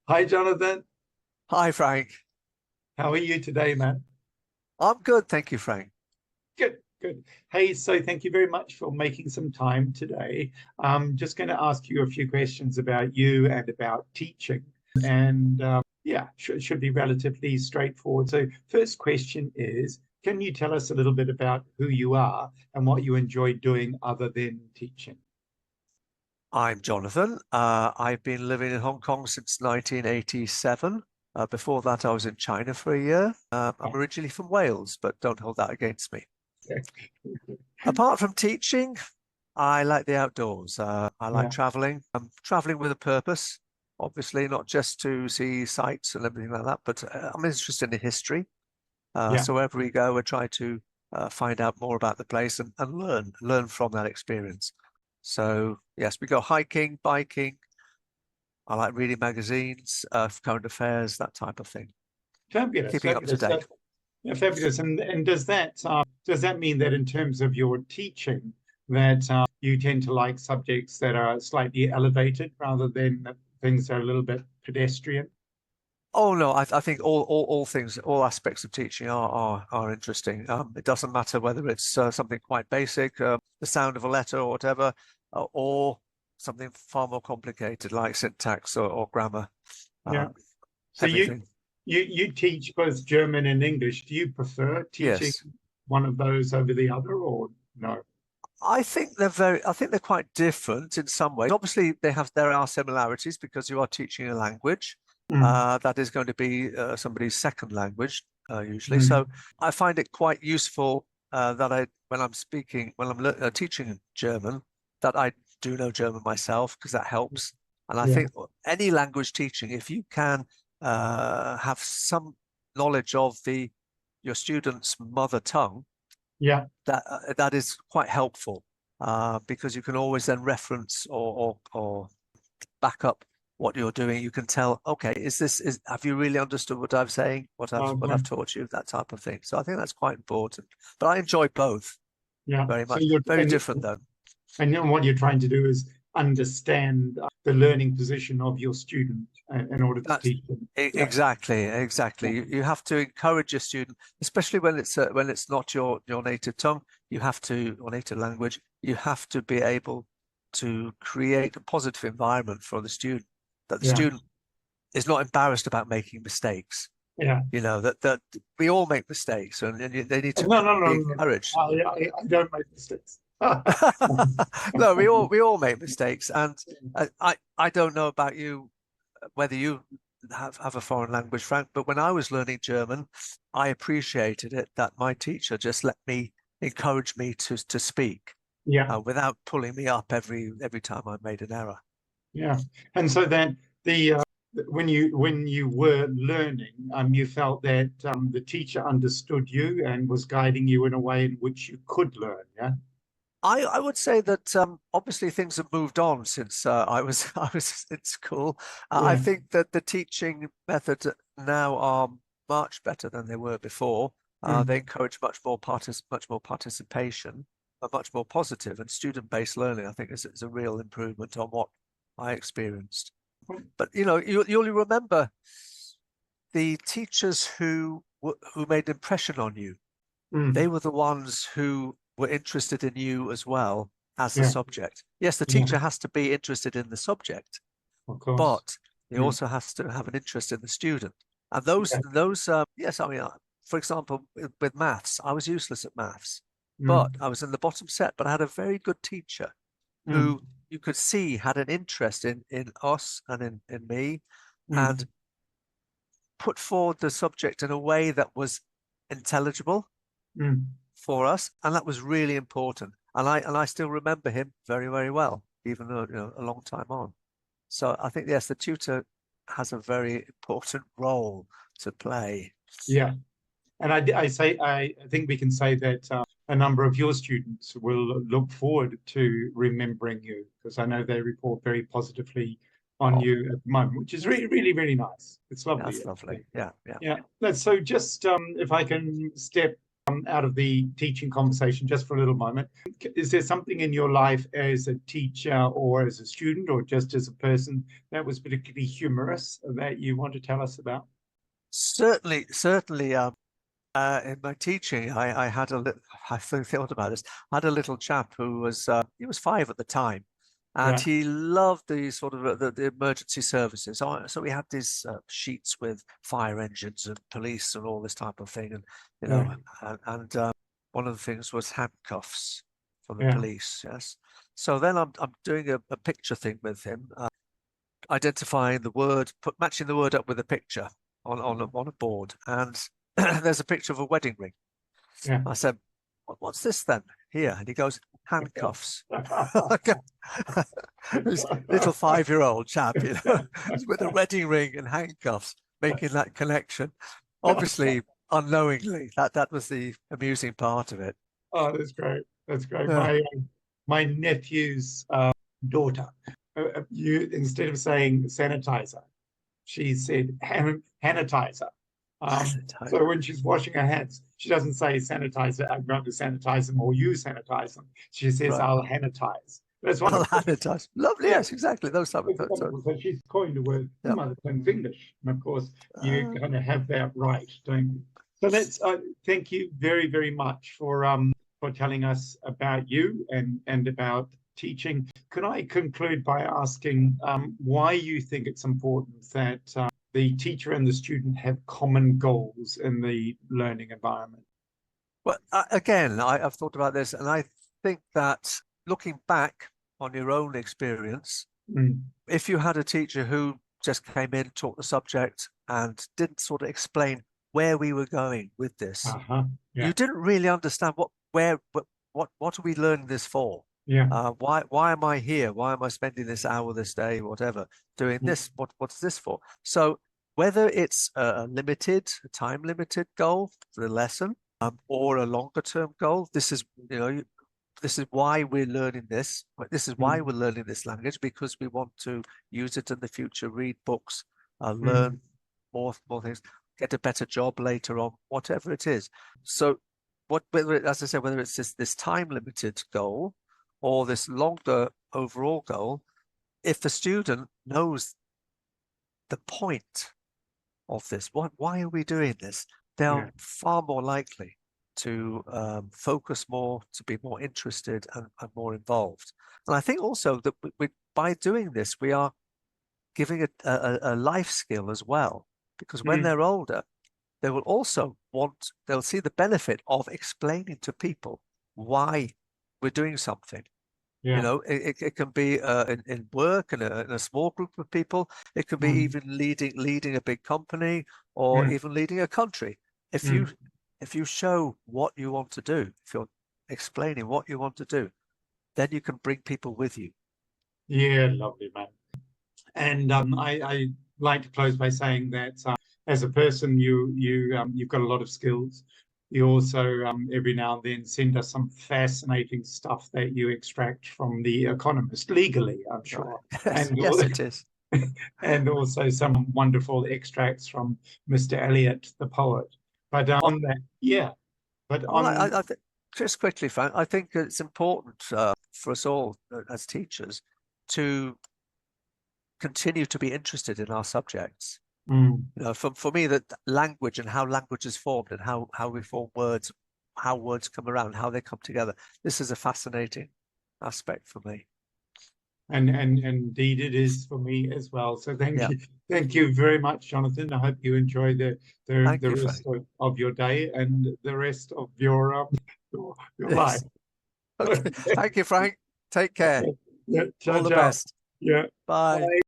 Hi, Jonathan. Hi, Frank. How are you today, man? I'm good, thank you, Frank. Good, good. Hey, so thank you very much for making some time today. I'm just going to ask you a few questions about you and about teaching. And yeah, should be relatively straightforward. So, first question is, can you tell us a little bit about who you are and what you enjoy doing other than teaching? I'm Jonathan. I've been living in Hong Kong since 1987. Before that, I was in China for a year. I'm originally from Wales, but don't hold that against me. Apart from teaching, I like the outdoors. I like Yeah, traveling. I'm traveling with a purpose, obviously, not just to see sights and everything like that, but I'm interested in history. yeah. So wherever we go, we try to find out more about the place and learn from that experience. So yes, we go hiking, biking. I like reading magazines, current affairs, that type of thing. Fabulous, Keeping up to fabulous. date. Yeah, fabulous. And does that mean that in terms of your teaching, that you tend to like subjects that are slightly elevated rather than things that are a little bit pedestrian? Oh no, I think all things, all aspects of teaching are interesting. It doesn't matter whether it's something quite basic, the sound of a letter or whatever, or something far more complicated like syntax or grammar. Yeah. Um, So everything. you teach both German and English. Do you prefer teaching Yes. one of those over the other, or no? I think they're quite different in some ways. Obviously, there are similarities because you are teaching a language. Mm, That is going to be somebody's second language, usually. So mm, I find it quite useful that when I'm speaking, when I'm teaching German, that I do know German myself because that helps. And I yeah, think any language teaching, if you can have some knowledge of your student's mother tongue, yeah, that is quite helpful because you can always then reference or back up what you're doing. You can tell, okay, have you really understood what I'm saying, what okay, I've taught you, that type of thing. So I think that's quite important. But I enjoy both yeah. very So much. you're Very different though. and then what you're trying to do is understand the learning position of your student in order to That's teach them. Yeah, exactly. You have to encourage your student, especially when it's not your native tongue. You have to or native language. You have to be able to create a positive environment for the student, that the yeah, student is not embarrassed about making mistakes. yeah. You know that we all make mistakes, and they need to No, no, no, be no. encouraged. I don't make mistakes. No, we all make mistakes, and I don't know about you whether you have a foreign language, Frank, but when I was learning German, I appreciated it that my teacher just let me encourage me to speak Yeah, without pulling me up every time I made an error. yeah. And so then the when you were learning, you felt that the teacher understood you and was guiding you in a way in which you could learn. Yeah. I would say that obviously things have moved on since I was I was in school. I Yeah. think that the teaching methods now are much better than they were before. They Mm. encourage much more participation, much more positive and student-based learning. I think is a real improvement on what I experienced. But you'll remember the teachers who made an impression on you. They Mm. were the ones who were interested in you as well as the Yeah. subject. Yes, the Yeah. teacher has to be interested in the subject, Of course. but he Mm. also has to have an interest in the student. And Yeah. yes, I mean, for example, with maths, I was useless at maths, but Mm. I was in the bottom set, but I had a very good teacher Mm. who you could see had an interest in us and in me, and Mm. put forward the subject in a way that was intelligible Mm. for us, and that was really important. And I still remember him very well, even though a long time on. So I think yes, the tutor has a very important role to play. Yeah. And I think we can say that a number of your students will look forward to remembering you because I know they report very positively on Oh, you at the moment, which is really, really, really nice. It's lovely, that's lovely. actually. Yeah, yeah. Yeah. So just if I can step out of the teaching conversation just for a little moment. Is there something in your life as a teacher or as a student or just as a person that was particularly humorous that you want to tell us about? Certainly. In my teaching, I had a little, I thought about this. I had a little chap who was, he was 5 at the time, and Yeah, he loved the sort of the emergency services. So we had these sheets with fire engines and police and all this type of thing, and you yeah, know, and one of the things was handcuffs for the yeah, police. Yes. So then I'm doing a picture thing with him, identifying the word, matching the word up with a picture on a board, and there's a picture of a wedding ring. yeah. I said, what's this then here? And he goes, handcuffs. This little 5-year-old chap, you know, with a wedding ring and handcuffs, making that connection. Obviously, unknowingly, that was the amusing part of it. Oh, that's great. That's great. Yeah. My nephew's daughter, you instead of saying sanitizer, she said sanitizer. So when she's washing her hands, she doesn't say sanitizer, I'm going to sanitize them or you sanitize them. She says, Right. I'll sanitize. That's I'll wonderful. sanitize. Lovely. Yeah, Yes, exactly. Those type of it's wonderful. So she's coined a word, yeah. mother tongue's English. And of course, you kind of have that right, don't you? So that's thank you very, very much for telling us about you and about teaching. Can I conclude by asking why you think it's important that the teacher and the student have common goals in the learning environment? Well, again, I've thought about this, and I think that looking back on your own experience, if you had a teacher who just came in, taught the subject, and didn't sort of explain where we were going with this, Yeah. you didn't really understand what are we learning this for? Yeah. Why am I here? Why am I spending this hour, this day, whatever, doing this? What's this for? So whether it's a time limited goal for the lesson, or a longer term goal, this is, you know, this is why we're learning this. This is why we're learning this language, because we want to use it in the future, read books, learn more things, get a better job later on, whatever it is. So as I said, whether it's this time limited goal or this longer overall goal, if the student knows the point of this, why are we doing this, they're far more likely to focus more, to be more interested and more involved. And I think also that by doing this, we are giving a life skill as well, because when they're older, they will also they'll see the benefit of explaining to people why we're doing something. You know, it can be in work and in a small group of people. It can be even leading a big company or even leading a country. If you show what you want to do, if you're explaining what you want to do, then you can bring people with you. Yeah, lovely, man. And I like to close by saying that as a person, you've got a lot of skills. You also every now and then send us some fascinating stuff that you extract from The Economist legally, I'm sure. Yes, yes, it is. And also some wonderful extracts from Mr. Eliot, the poet. But on that, yeah. But on, I think, just quickly, Frank, I think it's important for us all as teachers to continue to be interested in our subjects. You know, for me, that language and how language is formed and how we form words, how words come around, how they come together. This is a fascinating aspect for me. And indeed it is for me as well. So thank you very much, Jonathan. I hope you enjoy the rest of your day and the rest of your life. Okay. Thank you, Frank. Take care. Yeah, All the best. Yeah. Bye. Bye.